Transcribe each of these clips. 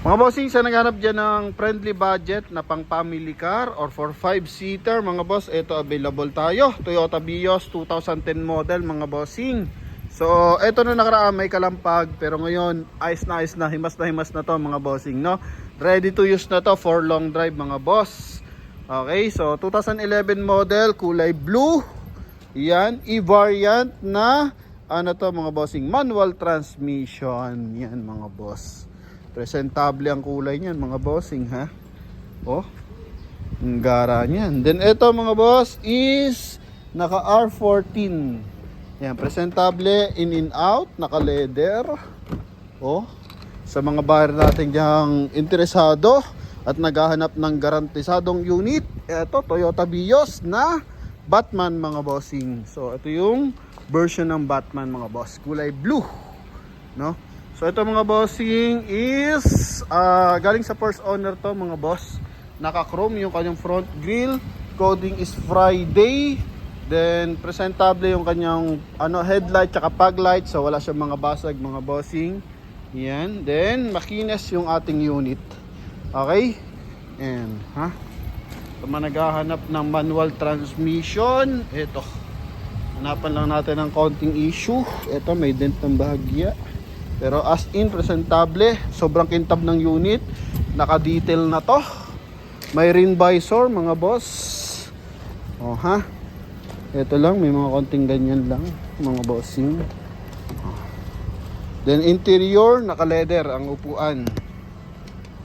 Mga bossing, sa naghanap dyan ng friendly budget na pang family car or for 5-seater, mga boss, ito available tayo. Toyota Vios 2010 model, mga bossing. So, ito na nakaraan may kalampag, pero ngayon ayos na, himas na to, mga bossing, no? Ready to use na to for long drive, mga boss. Okay, so 2011 model, kulay blue. Yan, e-variant na ano to, mga bossing, manual transmission. Yan, mga boss. Presentable ang kulay niyan, mga bossing, ha. Oh, ang gara niyan. Then ito, mga boss, is naka R14. Yan, presentable, in and out, naka leather. Oh, sa mga buyer natin diyang interesado at naghahanap ng garantisadong unit, ito Toyota Vios na Batman, mga bossing. So ito yung version ng Batman, mga boss, kulay blue, no? So ito, mga bossing, is galing sa first owner to, mga boss. Naka-chrome yung kanyang front grille. Coding is Friday. Then presentable yung kanyang headlight tsaka fog light. So wala siyang mga basag, mga bossing. Yan. Then makinis yung ating unit. Okay? And so naghahanap ng manual transmission. Ito. Hanapan lang natin ng konting issue. Ito, may dent ng bahagya. Pero as in, presentable. Sobrang kintab ng unit. Naka-detail na to. May ring visor, mga boss. Oh, ha? Ito lang, may mga konting ganyan lang, mga bossing. Then interior, naka-leather ang upuan.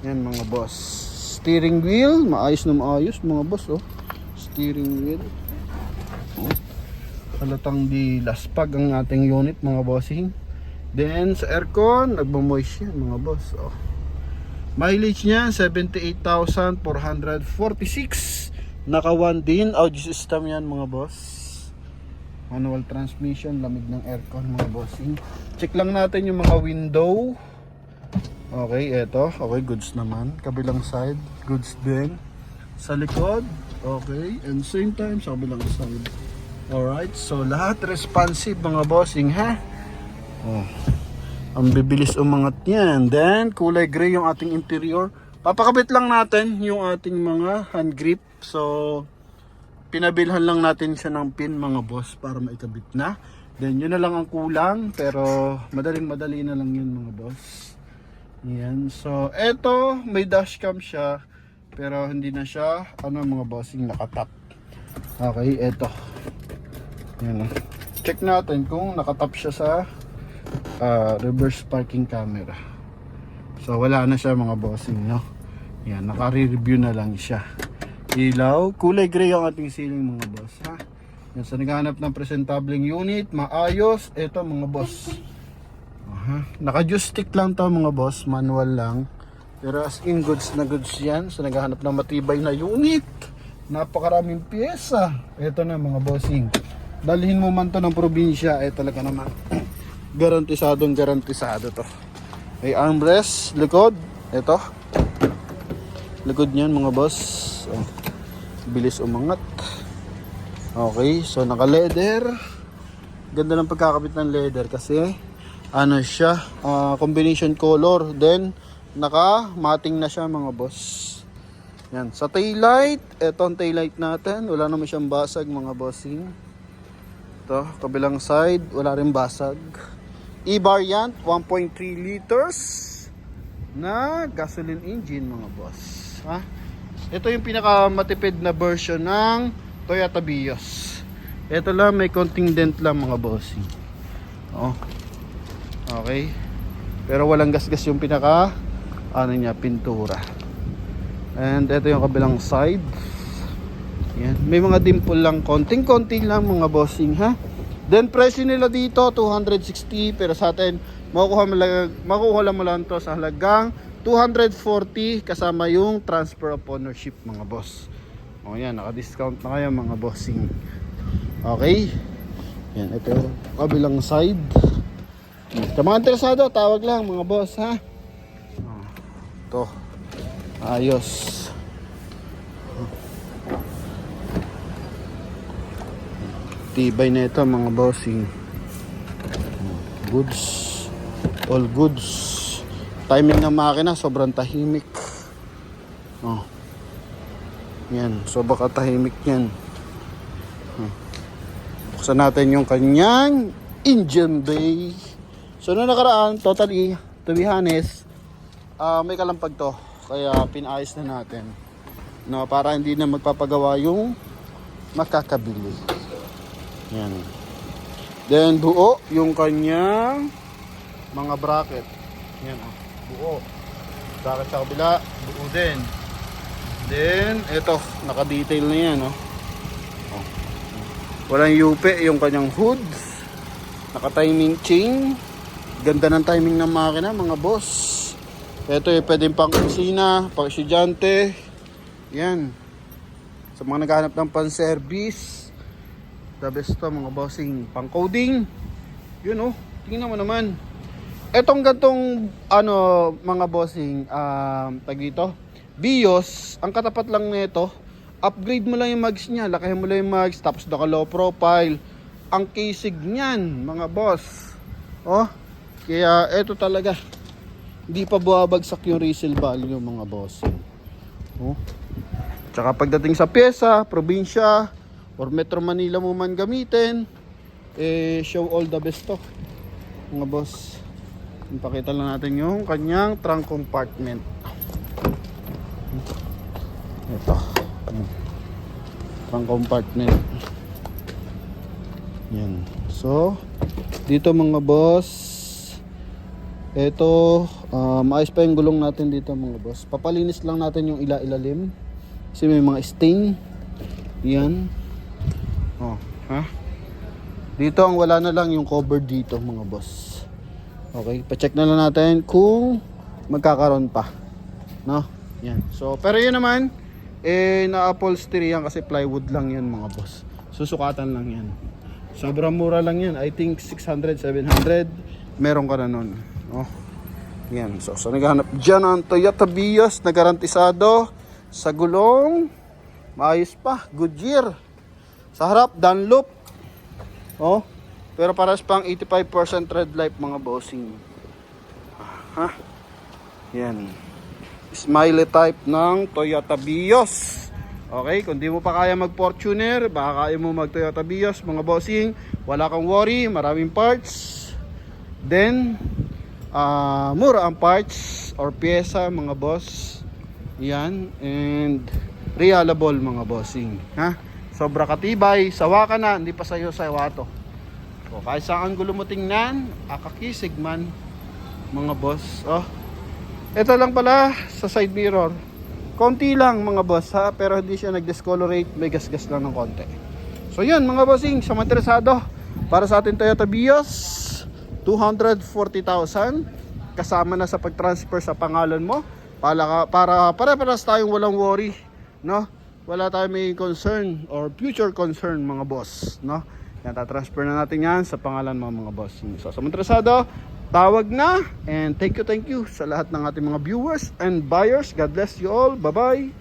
Yan, mga boss. Steering wheel, maayos na maayos, mga boss, oh. Steering wheel. Oh. Halatang di laspag ang ating unit, mga bossing. Then sa aircon, nagmamoist yan, mga boss. Oh. Mileage niya 78,446. Naka 1 din audio system yan, mga boss. Manual transmission, lamig ng aircon, mga bossing. Check lang natin yung mga window. Okay, eto. Okay, goods naman. Kabilang side, goods din. Sa likod, okay. And same time sa kabilang side. Alright, so lahat responsive, mga bossing, ha? Oh, ang bibilis umangat niyan. Then kulay gray yung ating interior. Papakabit lang natin yung ating mga hand grip. So pinabilhan lang natin siya ng pin, mga boss, para maikabit na. Then yun na lang ang kulang, pero madali na lang yun, mga boss. Yan. So eto, may dashcam siya, pero hindi na siya mga bossing, nakatap. Okay, eto. Yan. Check natin kung nakatap siya sa reverse parking camera. So wala na siya, mga bossing, no? Yan, naka-review na lang siya. Ilaw, kulay gray ang ating ceiling, mga boss, ha? Yan, sa naghahanap ng presentableng unit, maayos, ito, mga boss. Naka-joystick lang to, mga boss, manual lang. Pero as in, goods na goods yan. Sa naghahanap ng matibay na unit, napakaraming pyesa. Ito na, mga bossing. Dalhin mo man to ng probinsya, talaga naman garantisado to. May armrest, likod, ito. Likod niyan, mga boss. Oh, bilis umangat. Okay, so naka leather. Ganda ng pagkakabit ng leather kasi siya, combination color. Then naka mating na siya, mga boss. Yan, sa taillight, ito ang taillight natin. Wala naman siyang basag, mga bossing. Ito, kabilang side, wala rin basag. E-variant, 1.3 liters na gasoline engine, mga boss. Ha? Ito yung pinakamatipid na version ng Toyota Vios. Ito lang, may konting dent lang, mga bossing. Oh. Okay. Pero walang gasgas yung pinaka pintura. And ito yung kabilang side. Yan. May mga dimple lang, konting-konti lang, mga bossing, ha? Then presyo nila dito 260, pero sa atin makukuha lang mo lang to sa halagang 240 kasama yung transfer of ownership, mga boss. O yan, naka-discount na kayo, mga bossing. Okay. Yan, ito kabilang side. Sa mga interesado, tawag lang, mga boss, ha? Ito. Ayos. Tibay na ito, mga bossing. Goods. All goods. timing ng makina, sobrang tahimik. Oh. Yan, sobrang tahimik yan. Buksan natin yung kanyang engine bay. So, noong nakaraan, totally, to be honest, may kalampag to. Kaya, pinaayos na natin. No, para hindi na magpapagawa yung makakabili. Yan. Then, buo yung kanyang mga bracket. Yan, buo. Bracket sa kabila, buo din. Then, eto, naka-detail na yan, oh. Walang yupe yung kanyang hood. Naka-timing chain. Ganda ng timing ng makina, mga boss. Ito pwedeng pang kusina, pang estudyante. Yan. Sa mga naghahanap ng pan-service, the best to, mga bossing. Pang coding. Yun, oh. Tingnan mo naman. Etong gantong mga bossing, tag dito, BIOS, ang katapat lang nito, upgrade mo lang yung mags niya, lakahin mo lang yung mags, tapos naka low profile. Ang casing niyan, mga boss. Oh, kaya eto talaga. Hindi pa buwabagsak yung resale value, mga bossing. Oh. Tsaka pagdating sa pyesa, probinsya, or Metro Manila mo man gamitin, show all the best to, mga boss. Ipakita lang natin yung kanyang trunk compartment. Ito. Trunk compartment. Yan. So, dito mga boss, ito, maayos pa yung gulong natin dito, mga boss. Papalinis lang natin yung ilalim. Kasi may mga stain. Yan. Oh, ha? Dito ang wala na lang yung cover dito, mga boss. Okay, pa-check na lang natin kung magkakaroon pa. No? Yan. So, pero yun naman, na-upholstery yan kasi plywood lang yan, mga boss. Susukatan lang yan. Sobrang mura lang yan. I think 600, 700. Meron ka na nun. Oh. Yan. So naghanap dyan ang Toyota Vios na garantisado sa gulong. Maayos pa. Goodyear. Sa harap, Dunlop. Oh. Pero paras pang 85% red light, mga bossing. Ha? Yan. Smiley type ng Toyota Vios. Okay, kung di mo pa kaya mag-Fortuner, baka kaya mo mag-Toyota Vios, mga bossing. Wala kang worry, maraming parts. Then, mura ang parts or pyesa, mga boss. Yan. And reliable, mga bossing. Ha? Sobra katibay. Sawa ka na, hindi pa sa'yo sawa to. So, kahit saan gulo mo tingnan, akakisig man, mga boss. Oh. Ito lang pala sa side mirror. Konti lang, mga boss, ha, pero hindi siya nag-discolorate, may gas-gas lang ng konti. So yun, mga bossing, sa mga interesado para sa ating Toyota Vios, 240,000 kasama na sa pag-transfer sa pangalan mo para pare-paras tayong walang worry, no? Wala tayong may concern or future concern, mga boss, no? Yan, tatransfer na natin yan sa pangalan mo, mga boss. So, sa mga interesado, tawag na. And thank you sa lahat ng ating mga viewers and buyers. God bless you all. Bye-bye.